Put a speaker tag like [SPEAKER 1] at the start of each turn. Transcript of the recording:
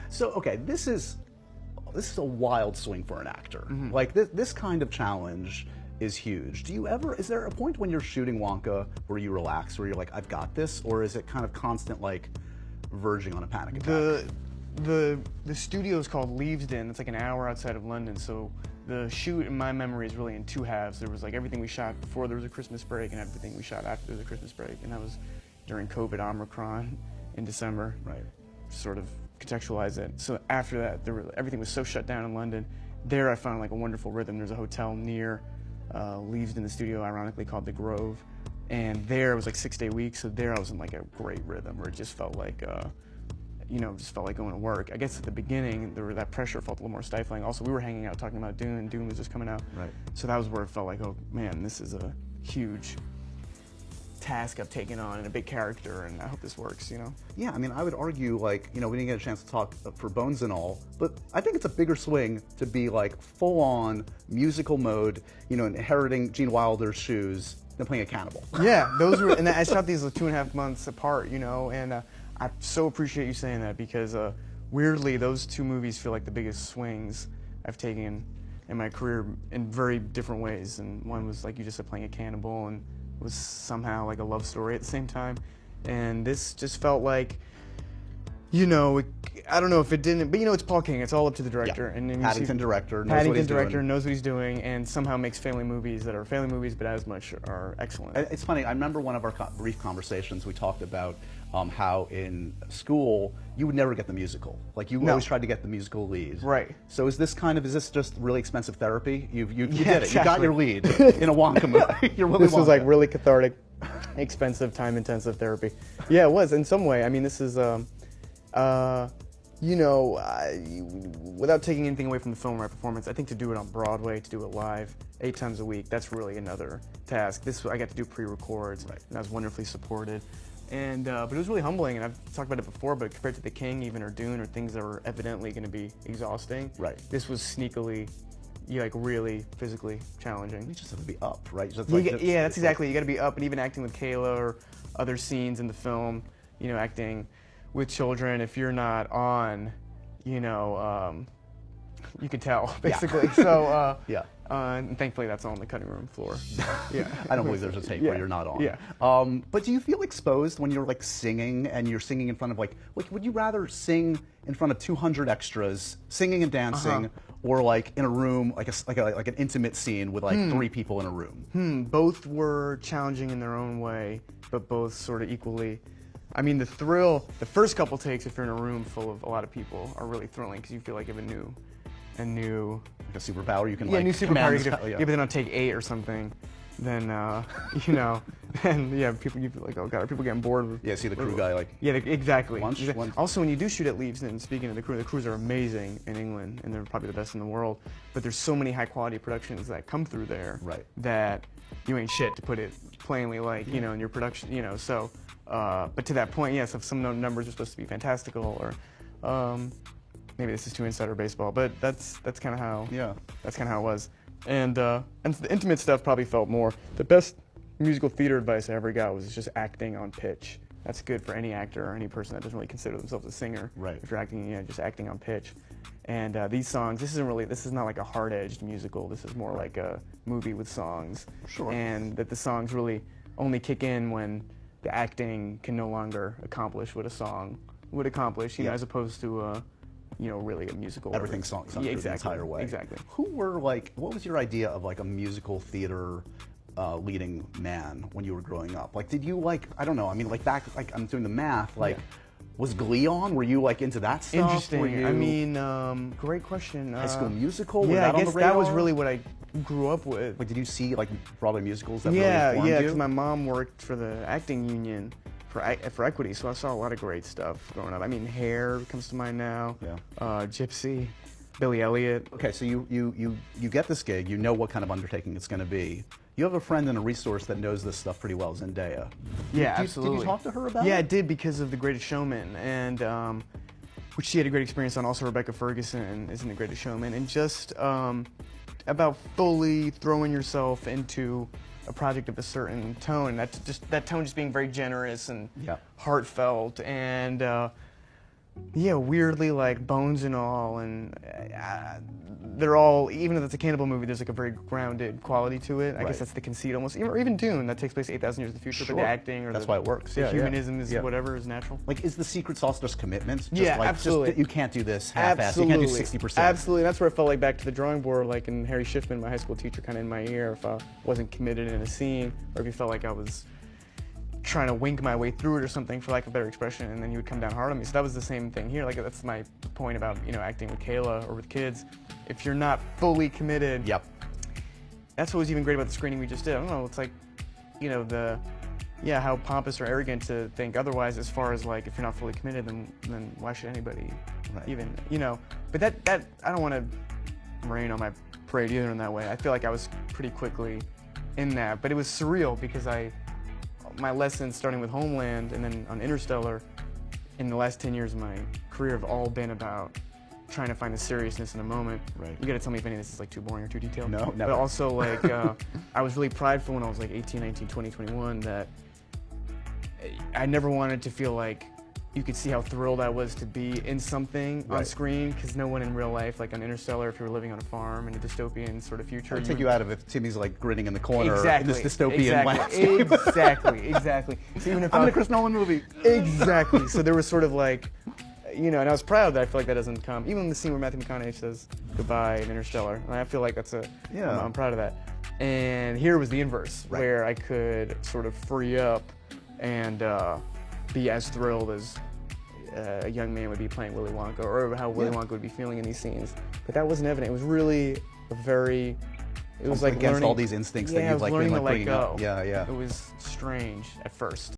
[SPEAKER 1] So okay, this is a wild swing for an actor. Like this kind of challenge is huge. Is there a point when you're shooting Wonka where you relax, where you're like, I've got this, or is it kind of constant, like, verging on a panic attack?
[SPEAKER 2] The studio is called Leavesden. It's like an hour outside of London, so the shoot in my memory is really in two halves. There was like everything we shot before there was a Christmas break and everything we shot after there was a Christmas break, and that was during COVID Omicron in December.
[SPEAKER 1] Right.
[SPEAKER 2] Sort of contextualize it. So after that, everything was so shut down in London. There I found like a wonderful rhythm. There's a hotel near Leavesden, the studio, ironically called The Grove, and there it was like 6-day week. So there I was in like a great rhythm where it just felt like, just felt like going to work. I guess at the beginning that pressure felt a little more stifling. Also, we were hanging out talking about Dune, and Dune was just coming out.
[SPEAKER 1] Right.
[SPEAKER 2] So that was where it felt like, oh man, this is a huge task I've taken on and a big character, and I hope this works,
[SPEAKER 1] Yeah, I mean, I would argue, like, we didn't get a chance to talk for Bones and all, but I think it's a bigger swing to be, like, full-on musical mode, inheriting Gene Wilder's shoes than playing a cannibal.
[SPEAKER 2] Yeah, those were, and I shot these like 2.5 months apart, and I so appreciate you saying that, because weirdly, those two movies feel like the biggest swings I've taken in my career in very different ways, and one was, like you just said, playing a cannibal, and was somehow like a love story at the same time, and this just felt like, I don't know if it didn't, but it's Paul King. It's all up to the director.
[SPEAKER 1] Yeah.
[SPEAKER 2] And then
[SPEAKER 1] Paddington director knows
[SPEAKER 2] what he's doing, and somehow makes family movies that are family movies, but as much are excellent.
[SPEAKER 1] It's funny. I remember one of our brief conversations. We talked about how in school you would never get the musical. Like you always tried to get the musical lead.
[SPEAKER 2] Right.
[SPEAKER 1] So is this just really expensive therapy? You did it.
[SPEAKER 2] Exactly.
[SPEAKER 1] You got your lead in a Wonka movie.
[SPEAKER 2] This was like really cathartic, expensive, time-intensive therapy. Yeah, it was in some way. I mean, this is. Without taking anything away from the film or my performance, I think to do it on Broadway, to do it live 8 times a week, that's really another task. I got to do pre-records, and I was wonderfully supported. And but it was really humbling, and I've talked about it before, but compared to The King even, or Dune, or things that were evidently going to be exhausting, this was sneakily, really physically challenging.
[SPEAKER 1] You just have to be up, right?
[SPEAKER 2] That's exactly. You got to be up, and even acting with Kayla or other scenes in the film, acting with children, if you're not on, you can tell, basically. So, and thankfully that's on the cutting room floor. Yeah.
[SPEAKER 1] I don't believe there's a tape where you're not on.
[SPEAKER 2] Yeah.
[SPEAKER 1] But do you feel exposed when you're like singing, and you're singing in front of like would you rather sing in front of 200 extras, singing and dancing, or like in a room, like an intimate scene with like 3 people in a room?
[SPEAKER 2] Both were challenging in their own way, but both sort of equally. I mean, the first couple takes, if you're in a room full of a lot of people, are really thrilling, because you feel like you have a new
[SPEAKER 1] like a superpower you can
[SPEAKER 2] new superpower you can do. Yeah, but then on take 8 or something, then people, you feel like, oh god, are people getting bored with?
[SPEAKER 1] Yeah, see the crew guy like.
[SPEAKER 2] Yeah, exactly.
[SPEAKER 1] Lunch.
[SPEAKER 2] Also, when you do shoot at Leavesden, speaking of the crews are amazing in England, and they're probably the best in the world. But there's so many high quality productions that come through there, that you ain't shit, to put it plainly, like in your production, so. But to that point, yes, if some numbers are supposed to be fantastical, or maybe this is too insider baseball, but that's kind of how it was. And the intimate stuff probably felt more. The best musical theater advice I ever got was just acting on pitch. That's good for any actor or any person that doesn't really consider themselves a singer.
[SPEAKER 1] Right.
[SPEAKER 2] If you're acting, just acting on pitch. And these songs, this is not like a hard-edged musical. This is more like a movie with songs.
[SPEAKER 1] Sure.
[SPEAKER 2] And that the songs really only kick in when the acting can no longer accomplish what a song would accomplish, as opposed to, really a musical.
[SPEAKER 1] Everything's sung through the entire way.
[SPEAKER 2] Exactly.
[SPEAKER 1] What was your idea of like a musical theater leading man when you were growing up? Like, did you I don't know, I mean, like back, like I'm doing the math, was Glee on? Were you like into that stuff?
[SPEAKER 2] Interesting. I mean, great question.
[SPEAKER 1] High School Musical?
[SPEAKER 2] Yeah, I guess that was really what I grew up with.
[SPEAKER 1] Like, did you see like Broadway musicals that really informed you?
[SPEAKER 2] Because my mom worked for the acting union for Equity, so I saw a lot of great stuff growing up. I mean, Hair comes to mind now. Yeah. Gypsy, Billy Elliot.
[SPEAKER 1] Okay, so you get this gig. You know what kind of undertaking it's going to be. You have a friend and a resource that knows this stuff pretty well, Zendaya.
[SPEAKER 2] Yeah, absolutely.
[SPEAKER 1] Did you talk to her about it?
[SPEAKER 2] Yeah, I did, because of The Greatest Showman, and which she had a great experience on. Also, Rebecca Ferguson is in The Greatest Showman, and just about fully throwing yourself into a project of a certain tone. That tone just being very generous and heartfelt, and yeah, weirdly like bones and all, and they're all, even if it's a cannibal movie, there's like a very grounded quality to it. I guess that's the conceit almost. Or even Dune, that takes place 8,000 years in the future, but the acting or
[SPEAKER 1] that's why it works.
[SPEAKER 2] The humanism is whatever is natural.
[SPEAKER 1] Like, is the secret sauce just commitment? Just
[SPEAKER 2] Yeah,
[SPEAKER 1] like,
[SPEAKER 2] absolutely.
[SPEAKER 1] Just, you can't do this half-assed. You can't do 60%.
[SPEAKER 2] Absolutely. That's where I felt like back to the drawing board, like in Harry Schiffman, my high school teacher, kind of in my ear, if I wasn't committed in a scene, or if he felt like I was trying to wink my way through it or something, for lack of a better expression, and then he would come down hard on me. So that was the same thing here. Like, that's my point about, you know, acting with Kayla or with kids. If you're not fully committed, that's what was even great about the screening we just did. I don't know, it's like, you know, how pompous or arrogant to think otherwise, as far as like, if you're not fully committed, then why should anybody even, you know. But that I don't want to rain on my parade either in that way. I feel like I was pretty quickly in that, but it was surreal because my lessons, starting with Homeland and then on Interstellar, in the last 10 years of my career, have all been about trying to find the seriousness in a moment. You gotta tell me if any of this is like too boring or too detailed.
[SPEAKER 1] No, never.
[SPEAKER 2] But also, like, I was really prideful when I was like 18, 19, 20, 21 that I never wanted to feel like you could see how thrilled I was to be in something on screen, because no one in real life, like on Interstellar, if you were living on a farm in a dystopian sort of future.
[SPEAKER 1] I'd take you out of it. Timmy's like grinning in the corner in this dystopian landscape.
[SPEAKER 2] Exactly. So even if
[SPEAKER 1] I'm in a Chris Nolan movie.
[SPEAKER 2] Exactly. So there was sort of like, you know, and I was proud that I feel like that doesn't come. Even the scene where Matthew McConaughey says goodbye in Interstellar, and I feel like that's I'm proud of that. And here was the inverse, where I could sort of free up and be as thrilled as a young man would be playing Willy Wonka, or how Willy Wonka would be feeling in these scenes. But that wasn't evident. It was really it was like
[SPEAKER 1] against
[SPEAKER 2] learning,
[SPEAKER 1] all these instincts that you've like been like bringing up.
[SPEAKER 2] It was strange at first.